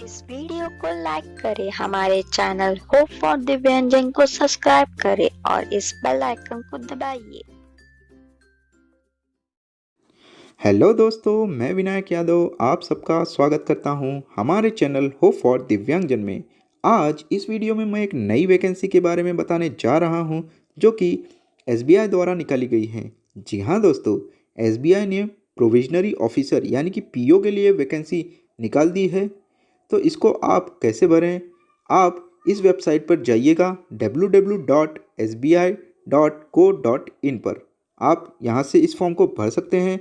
इस वीडियो को लाइक करें, हमारे चैनल होप फॉर दिव्यांजन को सब्सक्राइब करें और इस बेल आइकन को दबाइए। हेलो दोस्तों, मैं विनायक यादव आप सबका स्वागत करता हूं हमारे चैनल होप फॉर दिव्यांगजन में। आज इस वीडियो में मैं एक नई वैकेंसी के बारे में बताने जा रहा हूं जो कि एसबीआई द्वारा निकाली गई है। जी हाँ दोस्तों, एसबीआई ने प्रोविजनरी ऑफिसर यानी कि पीओ के लिए वैकेंसी निकाल दी है। तो इसको आप कैसे भरें? आप इस वेबसाइट पर जाइएगा www.sbi.co.in पर। आप यहाँ से इस फॉर्म को भर सकते हैं।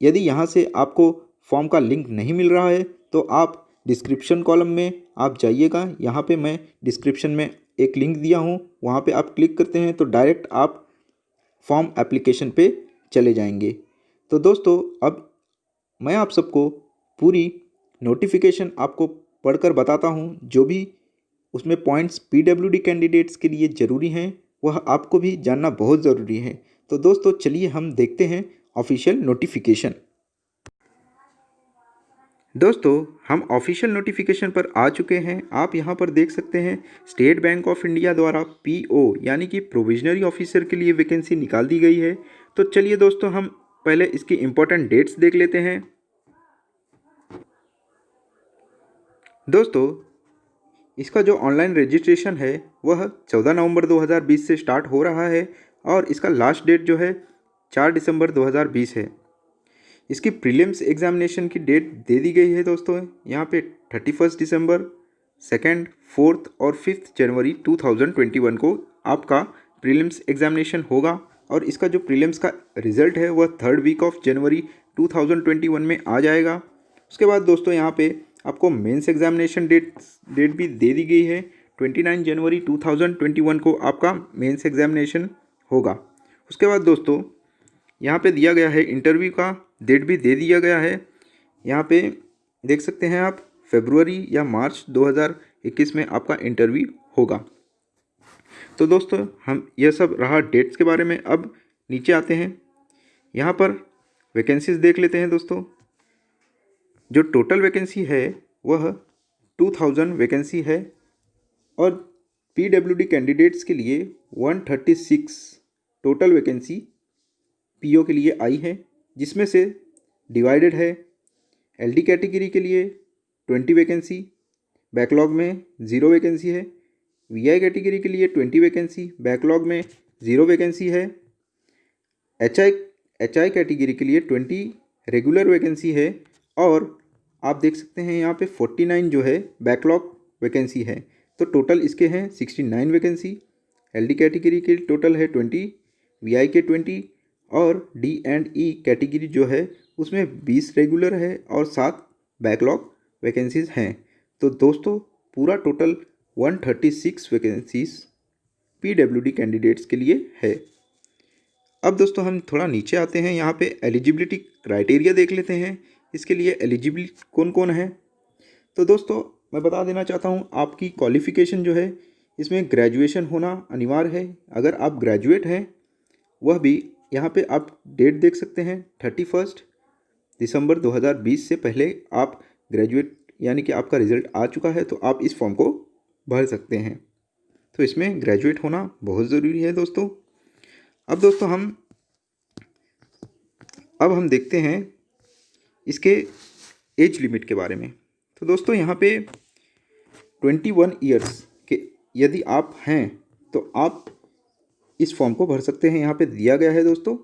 यदि यहाँ से आपको फॉर्म का लिंक नहीं मिल रहा है तो आप डिस्क्रिप्शन कॉलम में आप जाइएगा। यहाँ पे मैं डिस्क्रिप्शन में एक लिंक दिया हूँ, वहाँ पे आप क्लिक करते हैं तो डायरेक्ट आप फॉर्म एप्लीकेशन पे चले जाएंगे। तो दोस्तों, अब मैं आप सबको पूरी नोटिफिकेशन आपको पढ़कर बताता हूँ। जो भी उसमें पॉइंट्स पीडब्ल्यूडी कैंडिडेट्स के लिए ज़रूरी हैं वह आपको भी जानना बहुत ज़रूरी है। तो दोस्तों चलिए हम देखते हैं ऑफिशियल नोटिफिकेशन। दोस्तों, हम ऑफिशियल नोटिफिकेशन पर आ चुके हैं। आप यहां पर देख सकते हैं स्टेट बैंक ऑफ इंडिया द्वारा पीओ यानी कि प्रोविजनरी ऑफिसर के लिए वैकेंसी निकाल दी गई है। तो चलिए दोस्तों, हम पहले इसकी इम्पोर्टेंट डेट्स देख लेते हैं। दोस्तों, इसका जो ऑनलाइन रजिस्ट्रेशन है वह 14 नवंबर 2020 से स्टार्ट हो रहा है और इसका लास्ट डेट जो है 4 दिसंबर 2020 है। इसकी प्रीलिम्स एग्जामिनेशन की डेट दे दी गई है दोस्तों। यहाँ पे 31 दिसंबर, 2nd, 4th और 5th जनवरी 2021 को आपका प्रीलिम्स एग्जामिनेशन होगा और इसका जो प्रीलिम्स का रिजल्ट है वह 3rd वीक ऑफ जनवरी 2021 में आ जाएगा। उसके बाद दोस्तों यहाँ पे आपको मेंस एग्जामिनेशन डेट भी दे दी गई है। 29 जनवरी 2021 को आपका मेंस एग्जामिनेशन होगा। उसके बाद दोस्तों यहाँ पे दिया गया है इंटरव्यू का डेट भी दे दिया गया है। यहाँ पे देख सकते हैं आप फरवरी या मार्च 2021 में आपका इंटरव्यू होगा। तो दोस्तों, हम यह सब रहा डेट्स के बारे में। अब नीचे आते हैं, यहाँ पर वैकेंसीज देख लेते हैं दोस्तों। जो टोटल वैकेंसी है वह 2000 वैकेंसी है और पीडब्ल्यूडी कैंडिडेट्स के लिए 136 टोटल वैकेंसी पीओ के लिए आई है, जिसमें से डिवाइडेड है एलडी कैटेगरी के लिए 20 वैकेंसी, बैकलॉग में 0 वैकेंसी है। वीआई कैटेगरी के लिए 20 वैकेंसी, बैकलॉग में 0 वैकेंसी है। एचआई कैटेगरी के लिए 20 रेगुलर वैकेंसी है और आप देख सकते हैं यहाँ पे 49 जो है बैकलॉग वैकेंसी है। तो टोटल इसके हैं 69 वैकेंसी। एलडी कैटेगरी के टोटल है 20, वीआई के 20 और डी एंड ई कैटेगरी जो है उसमें 20 रेगुलर है और 7 बैकलॉग वैकेंसीज हैं। तो दोस्तों पूरा टोटल 136 वैकेंसीज पीडब्ल्यूडी कैंडिडेट्स के लिए है। अब दोस्तों हम थोड़ा नीचे आते हैं, यहाँ पे एलिजिबिलिटी क्राइटेरिया देख लेते हैं। इसके लिए एलिजिबल कौन कौन है। तो दोस्तों मैं बता देना चाहता हूँ, आपकी क्वालिफ़िकेशन जो है इसमें ग्रेजुएशन होना अनिवार्य है। अगर आप ग्रेजुएट हैं, वह भी यहाँ पे आप डेट देख सकते हैं 31 दिसंबर 2020 से पहले आप ग्रेजुएट यानी कि आपका रिज़ल्ट आ चुका है तो आप इस फॉर्म को भर सकते हैं। तो इसमें ग्रेजुएट होना बहुत ज़रूरी है दोस्तों। अब दोस्तों हम देखते हैं इसके एज लिमिट के बारे में। तो दोस्तों यहाँ पे 21 ईयर्स के यदि आप हैं तो आप इस फॉर्म को भर सकते हैं। यहाँ पे दिया गया है दोस्तों,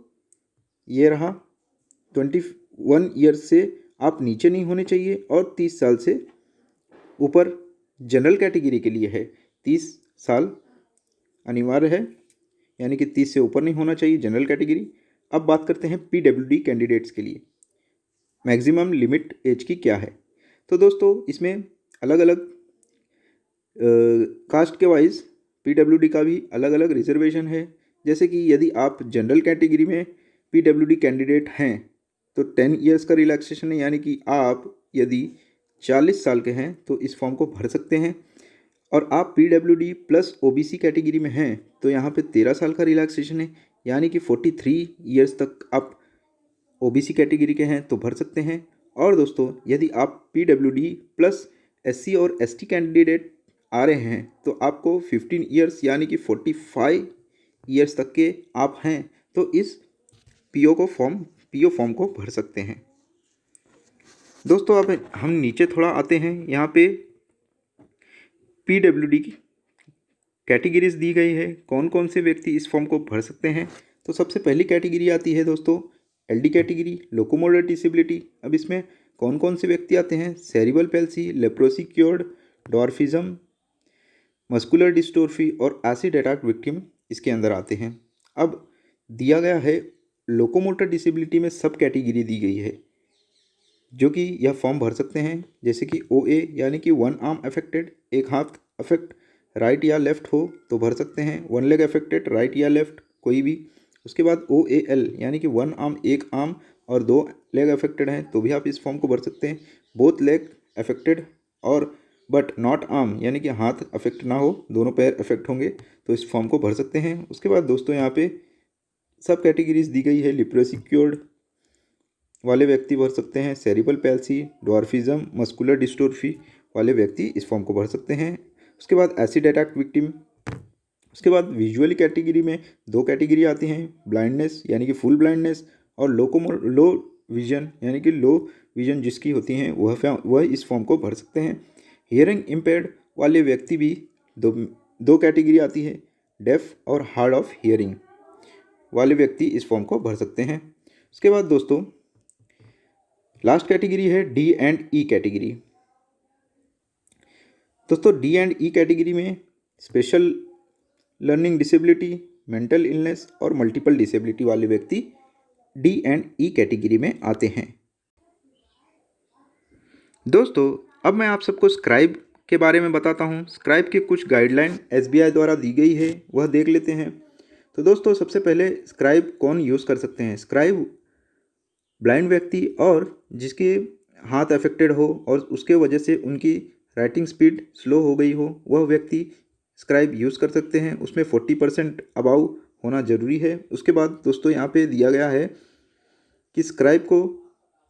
ये रहा। 21 ईयर्स से आप नीचे नहीं होने चाहिए और 30 साल से ऊपर जनरल कैटेगरी के लिए है। 30 साल अनिवार्य है, यानी कि 30 से ऊपर नहीं होना चाहिए जनरल कैटेगरी। अब बात करते हैं पीडब्ल्यूडी कैंडिडेट्स के लिए मैक्सिमम लिमिट एज की क्या है। तो दोस्तों इसमें अलग अलग कास्ट के वाइज पीडब्ल्यूडी का भी अलग अलग रिजर्वेशन है। जैसे कि यदि आप जनरल कैटेगरी में पीडब्ल्यूडी कैंडिडेट हैं तो 10 ईयर्स का रिलैक्सेशन है, यानी कि आप यदि 40 साल के हैं तो इस फॉर्म को भर सकते हैं। और आप पीडब्ल्यूडी प्लस ओबीसी कैटेगरी में हैं तो यहाँ पे 13 साल का रिलैक्सेशन है, यानी कि 43 ईयर्स तक आप ओबीसी कैटेगरी के हैं तो भर सकते हैं। और दोस्तों यदि आप पीडब्ल्यूडी प्लस SC और ST कैंडिडेट आ रहे हैं तो आपको 15 ईयर्स यानी कि 45 ईयर्स तक के आप हैं तो इस पीओ फॉर्म को भर सकते हैं। दोस्तों अब हम नीचे थोड़ा आते हैं। यहाँ पे PWD की कैटेगरीज दी गई है, कौन कौन से व्यक्ति इस फॉर्म को भर सकते हैं। तो सबसे पहली कैटेगरी आती है दोस्तों LD कैटेगरी, लोकोमोटर डिसेबिलिटी। अब इसमें कौन कौन से व्यक्ति आते हैं? Cerebral palsy, leprosy cured, dwarfism, muscular dystrophy और एसिड अटैक विक्टिम इसके अंदर आते हैं। अब दिया गया है लोकोमोटर डिसेबिलिटी में सब कैटेगरी दी गई है जो कि यह फॉर्म भर सकते हैं, जैसे कि OA यानी कि 1 आर्म अफेक्टेड, एक हाथ अफेक्ट राइट या लेफ्ट हो तो भर सकते हैं। 1 लेग अफेक्टेड राइट या लेफ्ट कोई भी। उसके बाद OAL यानी कि 1 आर्म, एक आर्म और 2 लेग अफेक्टेड हैं तो भी आप इस फॉर्म को भर सकते हैं। बोथ लेग अफेक्टेड और बट नॉट आर्म यानी कि हाथ अफेक्ट ना हो, दोनों पैर अफेक्ट होंगे तो इस फॉर्म को भर सकते हैं। उसके बाद दोस्तों यहाँ पे सब कैटेगरीज दी गई है। लिप्रोसी क्योर्ड वाले व्यक्ति भर सकते हैं, सेरिबल पैल्सी, डॉर्फिज्म, मस्कुलर डिस्ट्रोफी वाले व्यक्ति इस फॉर्म को भर सकते हैं। उसके बाद एसिड अटैक विक्टिम। उसके बाद विजुअली कैटेगरी में 2 कैटेगरी आती हैं, ब्लाइंडनेस यानी कि फुल ब्लाइंडनेस और लो विजन यानी कि लो विजन जिसकी होती हैं वह इस फॉर्म को भर सकते हैं। हियरिंग इम्पेयर्ड वाले व्यक्ति भी दो कैटेगरी आती है, डेफ और हार्ड ऑफ हियरिंग वाले व्यक्ति इस फॉर्म को भर सकते हैं। उसके बाद दोस्तों लास्ट कैटेगरी है D&E कैटेगरी। दोस्तों D&E कैटेगरी में special learning disability, mental illness और मल्टीपल डिसेबिलिटी वाले व्यक्ति D&E कैटेगरी में आते हैं। दोस्तों अब मैं आप सबको स्क्राइब के बारे में बताता हूँ। स्क्राइब की कुछ गाइडलाइन SBI द्वारा दी गई है, वह देख लेते हैं। तो दोस्तों सबसे पहले स्क्राइब कौन यूज़ कर सकते हैं? स्क्राइब ब्लाइंड व्यक्ति और जिसके हाथ अफेक्टेड हो और उसके वजह से उनकी राइटिंग स्पीड स्लो हो गई हो, वह व्यक्ति स्क्राइब यूज़ कर सकते हैं। उसमें 40% अबाउ होना ज़रूरी है। उसके बाद दोस्तों यहाँ पे दिया गया है कि स्क्राइब को,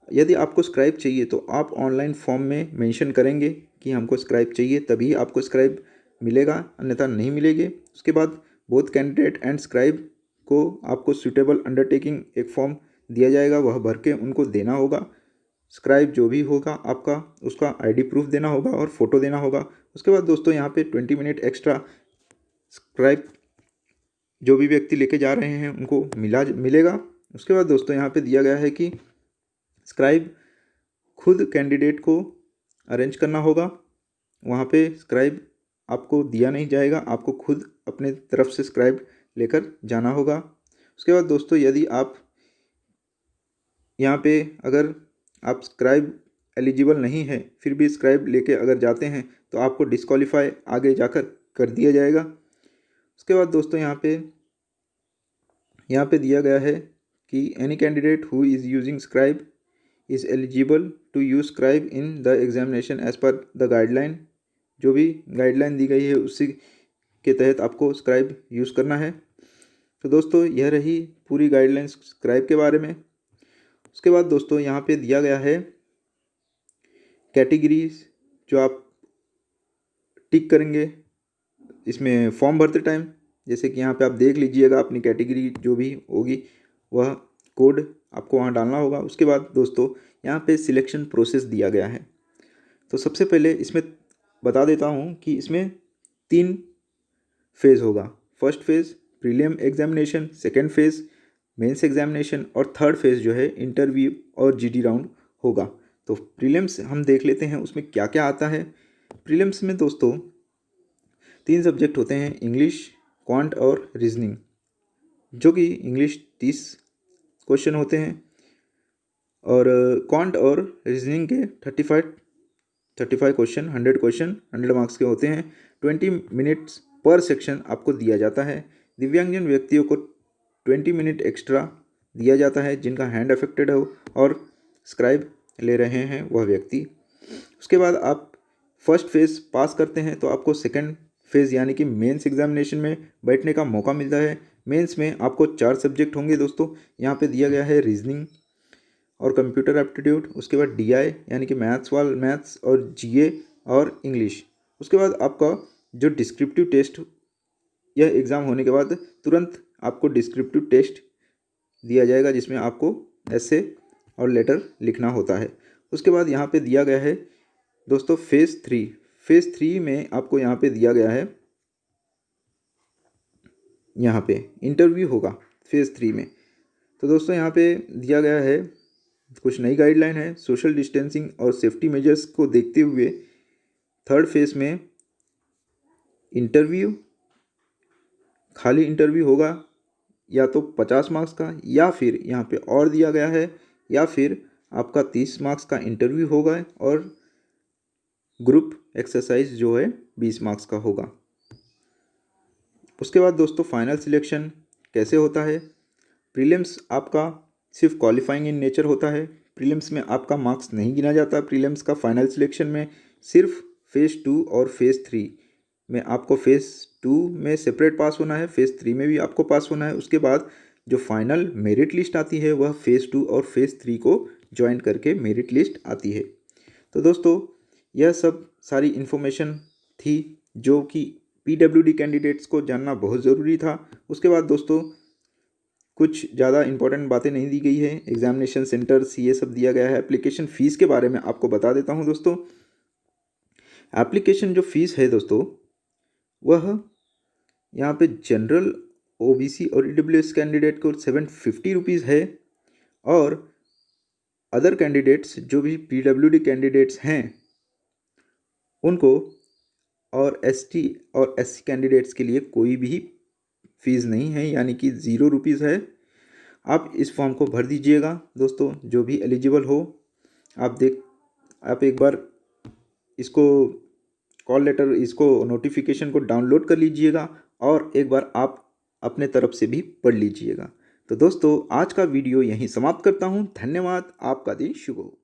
यदि आपको स्क्राइब चाहिए तो आप ऑनलाइन फॉर्म में मेंशन करेंगे कि हमको स्क्राइब चाहिए, तभी आपको स्क्राइब मिलेगा, अन्यथा नहीं मिलेगी। उसके बाद बोथ कैंडिडेट एंड स्क्राइब को आपको सूटेबल अंडरटेकिंग एक फॉर्म दिया जाएगा, वह भर के उनको देना होगा। स्क्राइब जो भी होगा आपका, उसका ID प्रूफ देना होगा और फ़ोटो देना होगा। उसके बाद दोस्तों यहाँ पे 20 मिनट एक्स्ट्रा स्क्राइब जो भी व्यक्ति लेके जा रहे हैं उनको मिलेगा। उसके बाद दोस्तों यहाँ पे दिया गया है कि स्क्राइब खुद कैंडिडेट को अरेंज करना होगा, वहाँ पे स्क्राइब आपको दिया नहीं जाएगा, आपको खुद अपने तरफ से स्क्राइब लेकर जाना होगा। उसके बाद दोस्तों यदि आप यहाँ पे अगर आप स्क्राइब एलिजिबल नहीं है फिर भी स्क्राइब लेके अगर जाते हैं तो आपको डिस्क्वालीफाई आगे जाकर कर दिया जाएगा। उसके बाद दोस्तों यहाँ पे दिया गया है कि any candidate who is using scribe is eligible to use scribe in the examination as per the guideline. जो भी गाइडलाइन दी गई है उसी के तहत आपको स्क्राइब यूज़ करना है। तो दोस्तों यह रही पूरी गाइडलाइंस स्क्राइब के बारे में। उसके बाद दोस्तों यहाँ पे दिया गया है कैटेगरीज जो आप टिक करेंगे इसमें फॉर्म भरते टाइम, जैसे कि यहाँ पे आप देख लीजिएगा अपनी कैटेगरी जो भी होगी वह कोड आपको वहाँ डालना होगा। उसके बाद दोस्तों यहाँ पे सिलेक्शन प्रोसेस दिया गया है। तो सबसे पहले इसमें बता देता हूँ कि इसमें 3 फेज़ होगा। First phase prelim examination, second phase mains examination और थर्ड फेज़ जो है इंटरव्यू और GD राउंड होगा। तो प्रीलिम्स हम देख लेते हैं उसमें क्या क्या आता है। प्रीलिम्स में दोस्तों 3 सब्जेक्ट होते हैं, इंग्लिश, क्वांट और रीजनिंग, जो कि इंग्लिश 30 क्वेश्चन होते हैं और क्वांट और रीजनिंग के 35 क्वेश्चन, 100 मार्क्स के होते हैं। 20 मिनट्स पर सेक्शन आपको दिया जाता है। दिव्यांगजन व्यक्तियों को 20 मिनट एक्स्ट्रा दिया जाता है जिनका हैंड अफेक्टेड हो और स्क्राइब ले रहे हैं वह व्यक्ति। उसके बाद आप फर्स्ट फेज़ पास करते हैं तो आपको सेकंड फेज़ यानी कि मेंस एग्जामिनेशन में बैठने का मौका मिलता है। मेंस में आपको 4 सब्जेक्ट होंगे दोस्तों। यहाँ पे दिया गया है रीजनिंग और कंप्यूटर एप्टीट्यूड, उसके बाद DI यानी कि मैथ्स और GA और इंग्लिश। उसके बाद आपका जो डिस्क्रिप्टिव टेस्ट, यह एग्ज़ाम होने के बाद तुरंत आपको डिस्क्रिप्टिव टेस्ट दिया जाएगा जिसमें आपको ऐसे और लेटर लिखना होता है। उसके बाद यहाँ पे दिया गया है दोस्तों फेज़ 3 में आपको यहाँ पे दिया गया है, यहाँ पे इंटरव्यू होगा फेज़ 3 में। तो दोस्तों यहाँ पे दिया गया है कुछ नई गाइडलाइन है। सोशल डिस्टेंसिंग और सेफ्टी मेजर्स को देखते हुए थर्ड फेज़ में इंटरव्यू, खाली इंटरव्यू होगा या तो 50 मार्क्स का, या फिर यहाँ पे और दिया गया है, या फिर आपका 30 मार्क्स का इंटरव्यू होगा और ग्रुप एक्सरसाइज जो है 20 मार्क्स का होगा। उसके बाद दोस्तों फाइनल सिलेक्शन कैसे होता है। प्रीलिम्स आपका सिर्फ क्वालिफाइंग इन नेचर होता है। प्रीलिम्स में आपका मार्क्स नहीं गिना जाता। प्रीलिम्स का फाइनल सिलेक्शन में सिर्फ फेज़ 2 और फेज़ 3 में आपको फेज़ 2 में सेपरेट पास होना है, फेज़ 3 में भी आपको पास होना है। उसके बाद जो फाइनल मेरिट लिस्ट आती है वह फेज़ 2 और फेज़ 3 को ज्वाइन करके मेरिट लिस्ट आती है। तो दोस्तों यह सब सारी इन्फॉर्मेशन थी जो कि PWD कैंडिडेट्स को जानना बहुत ज़रूरी था। उसके बाद दोस्तों कुछ ज़्यादा इंपॉर्टेंट बातें नहीं दी गई है। एग्जामिनेशन सेंटर्स ये सब दिया गया है। एप्लीकेशन फ़ीस के बारे में आपको बता देता हूँ दोस्तों। एप्लीकेशन जो फ़ीस है दोस्तों वह यहाँ पे जनरल, OBC और EWS कैंडिडेट को 750 रुपीज़ है, और अदर कैंडिडेट्स जो भी PWD कैंडिडेट्स हैं उनको और ST और SC कैंडिडेट्स के लिए कोई भी फीस नहीं है, यानी कि 0 रुपीज़ है। आप इस फॉर्म को भर दीजिएगा दोस्तों, जो भी एलिजिबल हो। आप एक बार इसको कॉल लेटर, इसको नोटिफिकेशन को डाउनलोड कर लीजिएगा और एक बार आप अपने तरफ से भी पढ़ लीजिएगा। तो दोस्तों आज का वीडियो यहीं समाप्त करता हूँ। धन्यवाद। आपका दिन शुभ हो।